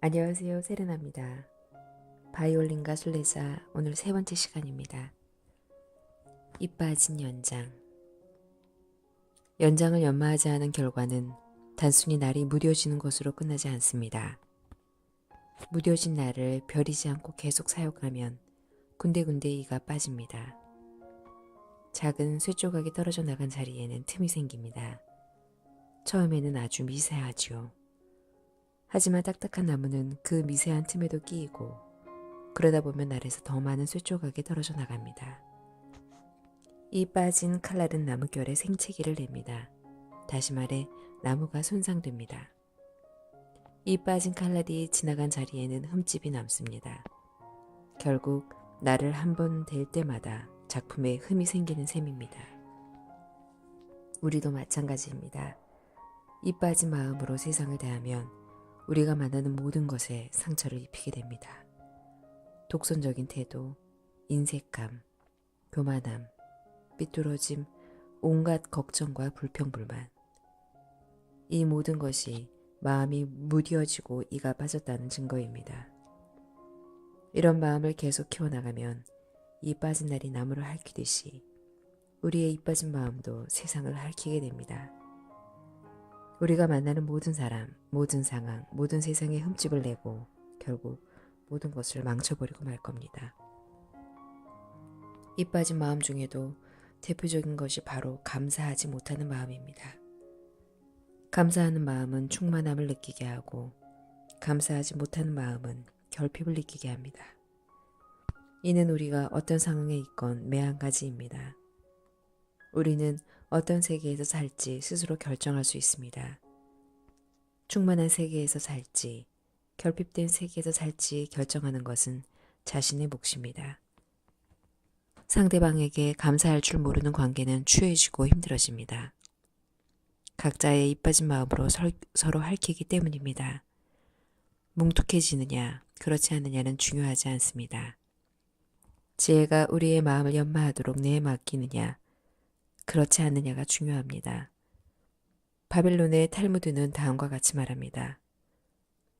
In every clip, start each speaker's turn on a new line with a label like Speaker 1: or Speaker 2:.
Speaker 1: 안녕하세요. 세레나입니다. 바이올린과 순례자 오늘 세 번째 시간입니다. 잎 빠진 연장. 연장을 연마하지 않은 결과는 단순히 날이 무뎌지는 것으로 끝나지 않습니다. 무뎌진 날을 벼리지 않고 계속 사용하면 군데군데 이가 빠집니다. 작은 쇠조각이 떨어져 나간 자리에는 틈이 생깁니다. 처음에는 아주 미세하지요. 하지만 딱딱한 나무는 그 미세한 틈에도 끼이고 그러다 보면 날에서 더 많은 쇠조각이 떨어져 나갑니다. 이 빠진 칼날은 나무결에 생채기를 냅니다. 다시 말해 나무가 손상됩니다. 이 빠진 칼날이 지나간 자리에는 흠집이 남습니다. 결국 날을 한 번 댈 때마다 작품에 흠이 생기는 셈입니다. 우리도 마찬가지입니다. 이 빠진 마음으로 세상을 대하면 우리가 만나는 모든 것에 상처를 입히게 됩니다. 독선적인 태도, 인색함, 교만함, 삐뚤어짐, 온갖 걱정과 불평불만. 이 모든 것이 마음이 무뎌지고 이가 빠졌다는 증거입니다. 이런 마음을 계속 키워나가면 이 빠진 날이 나무를 핥히듯이 우리의 이 빠진 마음도 세상을 핥히게 됩니다. 우리가 만나는 모든 사람, 모든 상황, 모든 세상에 흠집을 내고 결국 모든 것을 망쳐버리고 말 겁니다. 이 빠진 마음 중에도 대표적인 것이 바로 감사하지 못하는 마음입니다. 감사하는 마음은 충만함을 느끼게 하고 감사하지 못하는 마음은 결핍을 느끼게 합니다. 이는 우리가 어떤 상황에 있건 매한 가지입니다. 우리는 어떤 세계에서 살지 스스로 결정할 수 있습니다. 충만한 세계에서 살지, 결핍된 세계에서 살지 결정하는 것은 자신의 몫입니다. 상대방에게 감사할 줄 모르는 관계는 추해지고 힘들어집니다. 각자의 입 빠진 마음으로 서로 핥히기 때문입니다. 뭉툭해지느냐, 그렇지 않느냐는 중요하지 않습니다. 지혜가 우리의 마음을 연마하도록 내맡기느냐, 그렇지 않느냐가 중요합니다. 바빌론의 탈무드는 다음과 같이 말합니다.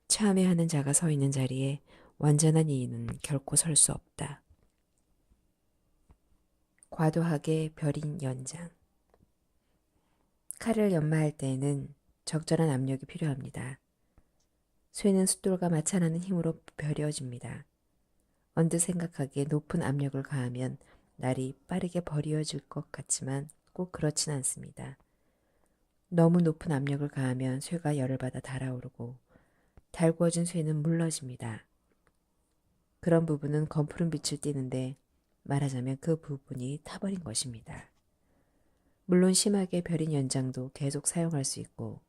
Speaker 1: 참회하는 자가 서 있는 자리에 완전한 이인은 결코 설 수 없다. 과도하게 벼린 연장. 칼을 연마할 때에는 적절한 압력이 필요합니다. 쇠는 숫돌과 마찰하는 힘으로 벼려집니다. 언뜻 생각하기에 높은 압력을 가하면 날이 빠르게 버려질 것 같지만 꼭 그렇진 않습니다. 너무 높은 압력을 가하면 쇠가 열을 받아 달아오르고 달구어진 쇠는 물러집니다. 그런 부분은 검푸른 빛을 띠는데 말하자면 그 부분이 타버린 것입니다. 물론 심하게 벼린 연장도 계속 사용할 수 있고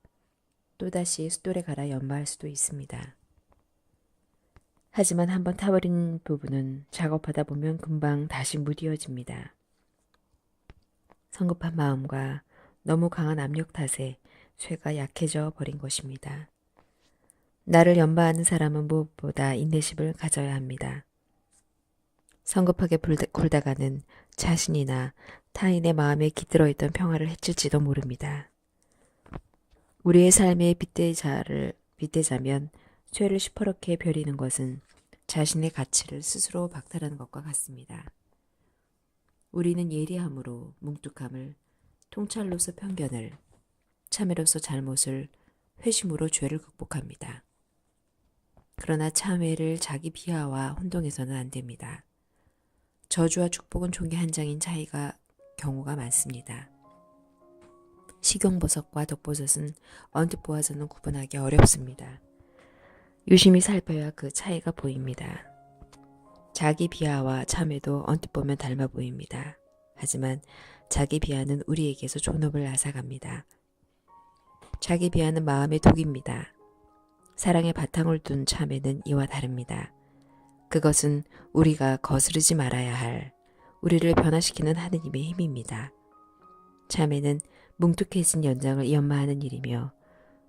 Speaker 1: 또다시 숫돌에 갈아 연마할 수도 있습니다. 하지만 한번 타버린 부분은 작업하다 보면 금방 다시 무뎌집니다. 성급한 마음과 너무 강한 압력 탓에 쇠가 약해져 버린 것입니다. 나를 연마하는 사람은 무엇보다 인내심을 가져야 합니다. 성급하게 굴다가는 자신이나 타인의 마음에 깃들어 있던 평화를 해칠지도 모릅니다. 우리의 삶의 빗대자면 쇠를 시퍼렇게 벼리는 것은 자신의 가치를 스스로 박탈하는 것과 같습니다. 우리는 예리함으로 뭉뚝함을, 통찰로서 편견을, 참회로서 잘못을, 회심으로 죄를 극복합니다. 그러나 참회를 자기 비하와 혼동해서는 안 됩니다. 저주와 축복은 종이 한 장인 경우가 많습니다. 식용버섯과 독버섯은 언뜻 보아서는 구분하기 어렵습니다. 유심히 살펴야 그 차이가 보입니다. 자기 비하와 참회도 언뜻 보면 닮아 보입니다. 하지만 자기 비하는 우리에게서 존업을 앗아갑니다. 자기 비하는 마음의 독입니다. 사랑의 바탕을 둔 참회는 이와 다릅니다. 그것은 우리가 거스르지 말아야 할 우리를 변화시키는 하느님의 힘입니다. 참회는 뭉툭해진 연장을 연마하는 일이며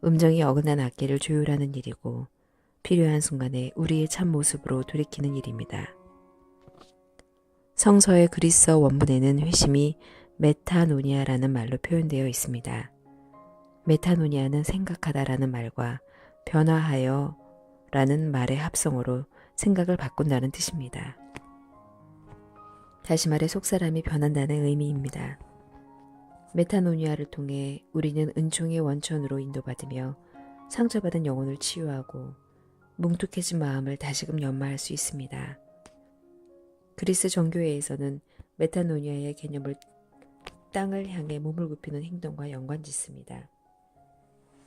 Speaker 1: 음정이 어긋난 악기를 조율하는 일이고 필요한 순간에 우리의 참모습으로 돌이키는 일입니다. 성서의 그리스어 원문에는 회심이 메타노니아라는 말로 표현되어 있습니다. 메타노니아는 생각하다라는 말과 변화하여 라는 말의 합성어로 생각을 바꾼다는 뜻입니다. 다시 말해 속사람이 변한다는 의미입니다. 메타노니아를 통해 우리는 은총의 원천으로 인도받으며 상처받은 영혼을 치유하고 뭉툭해진 마음을 다시금 연마할 수 있습니다. 그리스 정교회에서는 메타노니아의 개념을 땅을 향해 몸을 굽히는 행동과 연관짓습니다.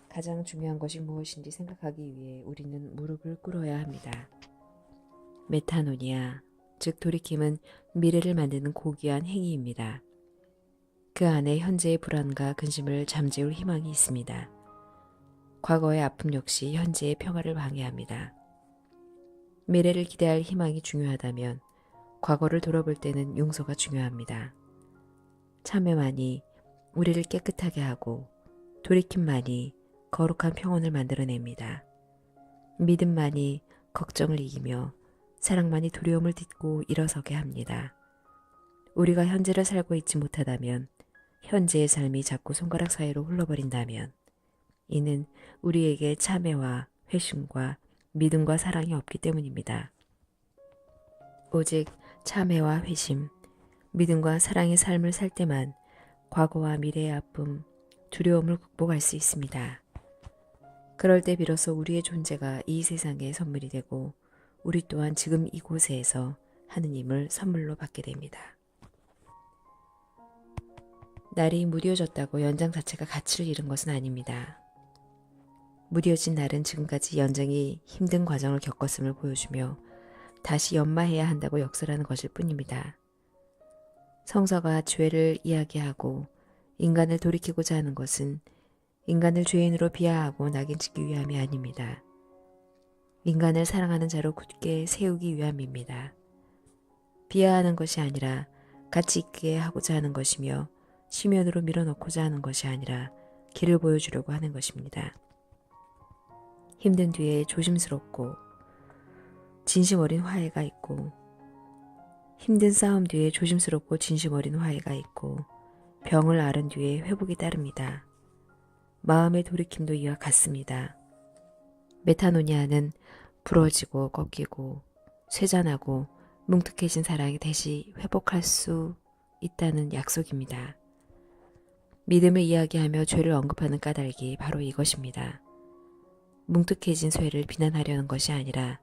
Speaker 1: 가장 중요한 것이 무엇인지 생각하기 위해 우리는 무릎을 꿇어야 합니다. 메타노니아, 즉 돌이킴은 미래를 만드는 고귀한 행위입니다. 그 안에 현재의 불안과 근심을 잠재울 희망이 있습니다. 과거의 아픔 역시 현재의 평화를 방해합니다. 미래를 기대할 희망이 중요하다면 과거를 돌아볼 때는 용서가 중요합니다. 참회만이 우리를 깨끗하게 하고 돌이킴만이 거룩한 평온을 만들어냅니다. 믿음만이 걱정을 이기며 사랑만이 두려움을 딛고 일어서게 합니다. 우리가 현재를 살고 있지 못하다면, 현재의 삶이 자꾸 손가락 사이로 흘러버린다면 이는 우리에게 참회와 회심과 믿음과 사랑이 없기 때문입니다. 오직 참회와 회심, 믿음과 사랑의 삶을 살 때만 과거와 미래의 아픔, 두려움을 극복할 수 있습니다. 그럴 때 비로소 우리의 존재가 이 세상의 선물이 되고 우리 또한 지금 이곳에서 하느님을 선물로 받게 됩니다. 날이 무뎌졌다고 연장 자체가 가치를 잃은 것은 아닙니다. 무뎌진 날은 지금까지 연장이 힘든 과정을 겪었음을 보여주며 다시 연마해야 한다고 역설하는 것일 뿐입니다. 성서가 죄를 이야기하고 인간을 돌이키고자 하는 것은 인간을 죄인으로 비하하고 낙인찍기 위함이 아닙니다. 인간을 사랑하는 자로 굳게 세우기 위함입니다. 비하하는 것이 아니라 가치 있게 하고자 하는 것이며 심연으로 밀어넣고자 하는 것이 아니라 길을 보여주려고 하는 것입니다. 힘든 뒤에 조심스럽고 진심 어린 화해가 있고, 힘든 싸움 뒤에 조심스럽고 진심 어린 화해가 있고, 병을 앓은 뒤에 회복이 따릅니다. 마음의 돌이킴도 이와 같습니다. 메타노니아는 부러지고 꺾이고 쇠잔하고 뭉툭해진 사랑이 다시 회복할 수 있다는 약속입니다. 믿음을 이야기하며 죄를 언급하는 까닭이 바로 이것입니다. 뭉툭해진 쇠를 비난하려는 것이 아니라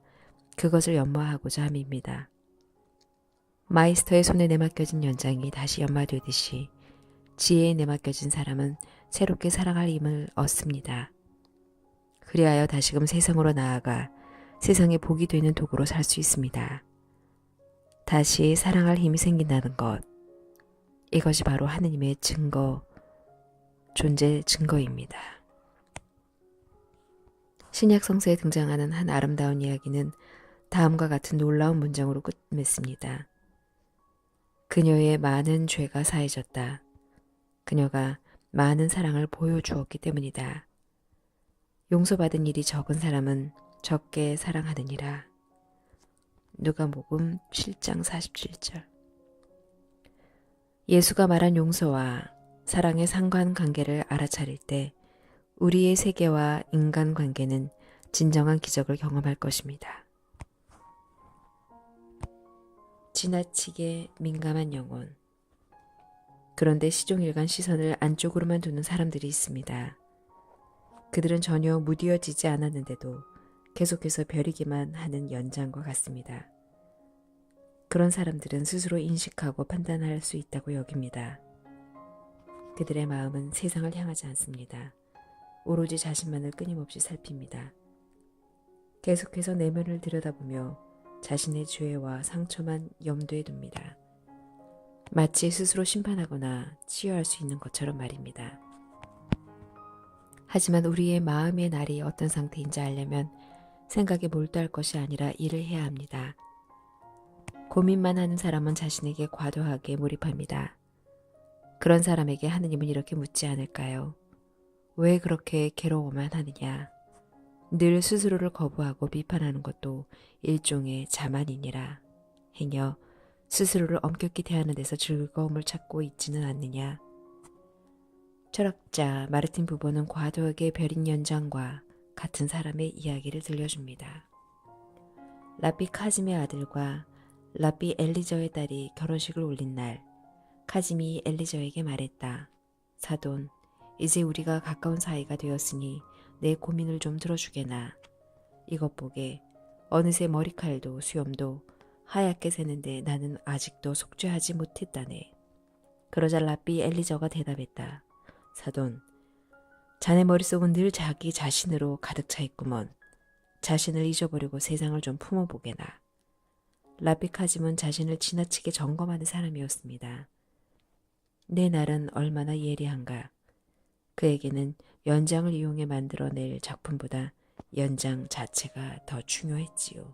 Speaker 1: 그것을 연마하고자 함입니다. 마이스터의 손에 내맡겨진 연장이 다시 연마되듯이 지혜에 내맡겨진 사람은 새롭게 살아갈 힘을 얻습니다. 그리하여 다시금 세상으로 나아가 세상에 복이 되는 도구로 살 수 있습니다. 다시 사랑할 힘이 생긴다는 것, 이것이 바로 하느님의 증거, 존재 증거입니다. 신약 성서에 등장하는 한 아름다운 이야기는 다음과 같은 놀라운 문장으로 끝맺습니다. 그녀의 많은 죄가 사해졌다. 그녀가 많은 사랑을 보여주었기 때문이다. 용서받은 일이 적은 사람은 적게 사랑하느니라. 누가복음 7장 47절. 예수가 말한 용서와 사랑의 상관관계를 알아차릴 때 우리의 세계와 인간관계는 진정한 기적을 경험할 것입니다. 지나치게 민감한 영혼. 그런데 시종일관 시선을 안쪽으로만 두는 사람들이 있습니다. 그들은 전혀 무뎌지지 않았는데도 계속해서 벼리기만 하는 연장과 같습니다. 그런 사람들은 스스로 인식하고 판단할 수 있다고 여깁니다. 그들의 마음은 세상을 향하지 않습니다. 오로지 자신만을 끊임없이 살핍니다. 계속해서 내면을 들여다보며 자신의 죄와 상처만 염두에 둡니다. 마치 스스로 심판하거나 치유할 수 있는 것처럼 말입니다. 하지만 우리의 마음의 날이 어떤 상태인지 알려면 생각에 몰두할 것이 아니라 일을 해야 합니다. 고민만 하는 사람은 자신에게 과도하게 몰입합니다. 그런 사람에게 하느님은 이렇게 묻지 않을까요? 왜 그렇게 괴로워만 하느냐? 늘 스스로를 거부하고 비판하는 것도 일종의 자만이니라. 행여 스스로를 엄격히 대하는 데서 즐거움을 찾고 있지는 않느냐? 철학자 마르틴 부버는 과도하게 벼린 연장과 같은 사람의 이야기를 들려줍니다. 라비 카짐의 아들과 라비 엘리저의 딸이 결혼식을 올린 날, 카짐이 엘리저에게 말했다. 사돈, 이제 우리가 가까운 사이가 되었으니 내 고민을 좀 들어주게나. 이것 보게, 어느새 머리칼도 수염도 하얗게 새는데 나는 아직도 속죄하지 못했다네. 그러자 라비 엘리저가 대답했다. 사돈, 자네 머릿속은 늘 자기 자신으로 가득 차 있구먼. 자신을 잊어버리고 세상을 좀 품어보게나. 라비 카짐은 자신을 지나치게 점검하는 사람이었습니다. 내 날은 얼마나 예리한가. 그에게는 연장을 이용해 만들어낼 작품보다 연장 자체가 더 중요했지요.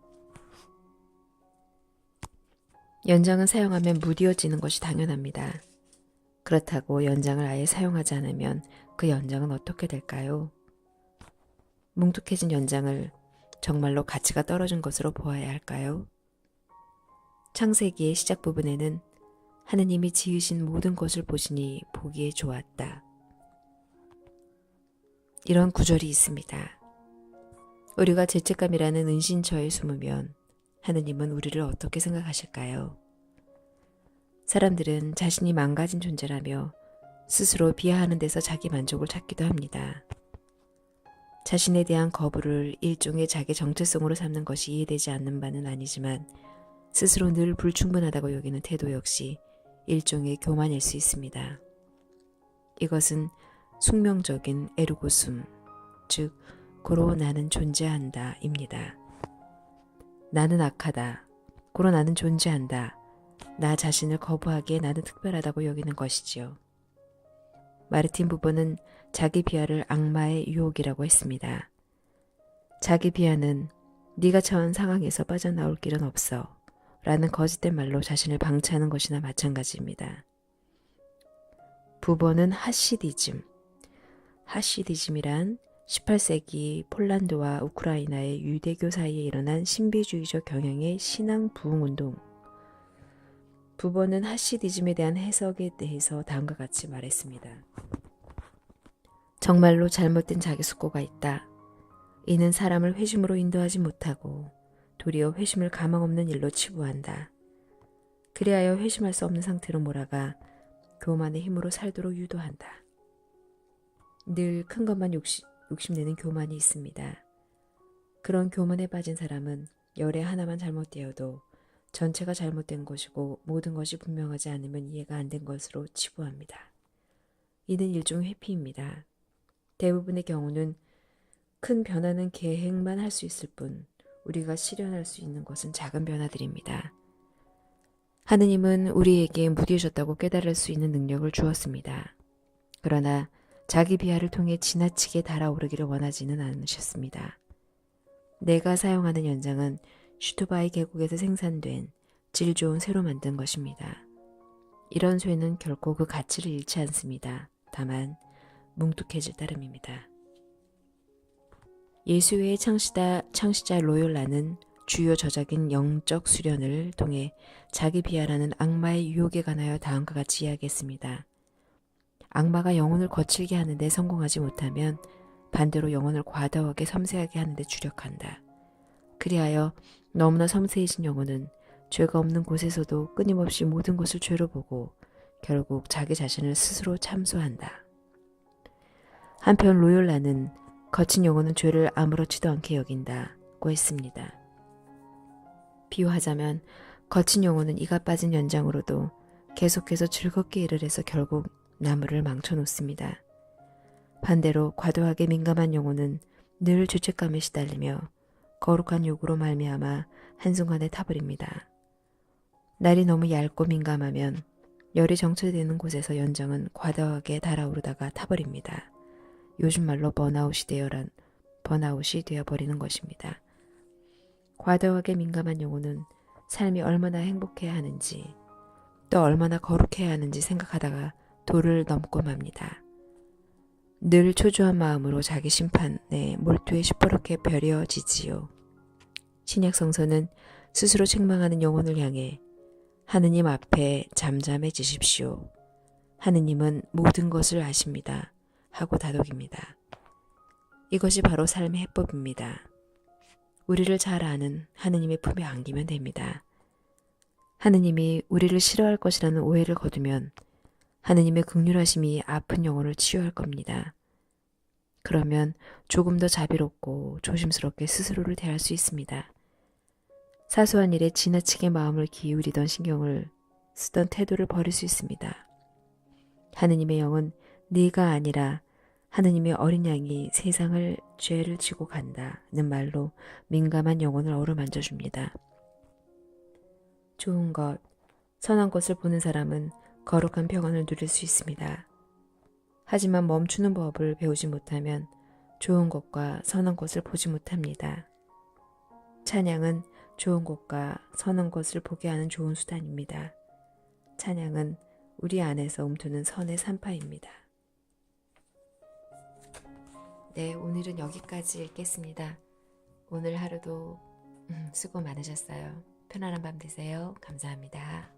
Speaker 1: 연장은 사용하면 무뎌지는 것이 당연합니다. 그렇다고 연장을 아예 사용하지 않으면 그 연장은 어떻게 될까요? 뭉툭해진 연장을 정말로 가치가 떨어진 것으로 보아야 할까요? 창세기의 시작 부분에는 하느님이 지으신 모든 것을 보시니 보기에 좋았다. 이런 구절이 있습니다. 우리가 죄책감이라는 은신처에 숨으면 하느님은 우리를 어떻게 생각하실까요? 사람들은 자신이 망가진 존재라며 스스로 비하하는 데서 자기 만족을 찾기도 합니다. 자신에 대한 거부를 일종의 자기 정체성으로 삼는 것이 이해되지 않는 바는 아니지만 스스로 늘 불충분하다고 여기는 태도 역시 일종의 교만일 수 있습니다. 이것은 숙명적인 에르고숨, 즉 고로 나는 존재한다 입니다. 나는 악하다, 고로 나는 존재한다, 나 자신을 거부하기에 나는 특별하다고 여기는 것이지요. 마르틴 부보는 자기 비하를 악마의 유혹이라고 했습니다. 자기 비하는 네가 처한 상황에서 빠져나올 길은 없어 라는 거짓된 말로 자신을 방치하는 것이나 마찬가지입니다. 부보는 하시디즘이란 18세기 폴란드와 우크라이나의 유대교 사이에 일어난 신비주의적 경향의 신앙 부흥운동. 부보는 하시디즘에 대한 해석에 대해서 다음과 같이 말했습니다. 정말로 잘못된 자기 숙고가 있다. 이는 사람을 회심으로 인도하지 못하고 도리어 회심을 가망 없는 일로 치부한다. 그리하여 회심할 수 없는 상태로 몰아가 교만의 힘으로 살도록 유도한다. 늘 큰 것만 욕심내는 교만이 있습니다. 그런 교만에 빠진 사람은 열에 하나만 잘못되어도 전체가 잘못된 것이고 모든 것이 분명하지 않으면 이해가 안 된 것으로 치부합니다. 이는 일종의 회피입니다. 대부분의 경우는 큰 변화는 계획만 할 수 있을 뿐 우리가 실현할 수 있는 것은 작은 변화들입니다. 하느님은 우리에게 무뎌졌다고 깨달을 수 있는 능력을 주었습니다. 그러나 자기 비하를 통해 지나치게 달아오르기를 원하지는 않으셨습니다. 내가 사용하는 연장은 슈투바이 계곡에서 생산된 질 좋은 쇠로 만든 것입니다. 이런 쇠는 결코 그 가치를 잃지 않습니다. 다만 뭉툭해질 따름입니다. 예수의 창시자 로욜라는 주요 저작인 영적 수련을 통해 자기 비하라는 악마의 유혹에 관하여 다음과 같이 이야기했습니다. 악마가 영혼을 거칠게 하는데 성공하지 못하면 반대로 영혼을 과도하게 섬세하게 하는데 주력한다. 그리하여 너무나 섬세해진 영혼은 죄가 없는 곳에서도 끊임없이 모든 것을 죄로 보고 결국 자기 자신을 스스로 참소한다. 한편 로욜라는 거친 영혼은 죄를 아무렇지도 않게 여긴다고 했습니다. 비유하자면 거친 영혼은 이가 빠진 연장으로도 계속해서 즐겁게 일을 해서 결국 나무를 망쳐놓습니다. 반대로 과도하게 민감한 영혼은 늘 죄책감에 시달리며 거룩한 욕으로 말미암아 한순간에 타버립니다. 날이 너무 얇고 민감하면 열이 정체되는 곳에서 연장은 과도하게 달아오르다가 타버립니다. 요즘 말로 번아웃이 되어버리는 것입니다. 과도하게 민감한 영혼은 삶이 얼마나 행복해야 하는지 또 얼마나 거룩해야 하는지 생각하다가 도를 넘고 맙니다. 늘 초조한 마음으로 자기 심판에 몰두해 시퍼렇게 벼려지지요. 신약 성서는 스스로 책망하는 영혼을 향해 하느님 앞에 잠잠해지십시오. 하느님은 모든 것을 아십니다. 하고 다독입니다. 이것이 바로 삶의 해법입니다. 우리를 잘 아는 하느님의 품에 안기면 됩니다. 하느님이 우리를 싫어할 것이라는 오해를 거두면 하느님의 긍휼하심이 아픈 영혼을 치유할 겁니다. 그러면 조금 더 자비롭고 조심스럽게 스스로를 대할 수 있습니다. 사소한 일에 지나치게 마음을 기울이던 신경을 쓰던 태도를 버릴 수 있습니다. 하느님의 영은 네가 아니라 하느님의 어린 양이 세상을 죄를 지고 간다는 말로 민감한 영혼을 어루만져 줍니다. 좋은 것, 선한 것을 보는 사람은 거룩한 평안을 누릴 수 있습니다. 하지만 멈추는 법을 배우지 못하면 좋은 것과 선한 것을 보지 못합니다. 찬양은 좋은 것과 선한 것을 보게 하는 좋은 수단입니다. 찬양은 우리 안에서 움트는 선의 산파입니다. 네, 오늘은 여기까지 읽겠습니다. 오늘 하루도 수고 많으셨어요. 편안한 밤 되세요. 감사합니다.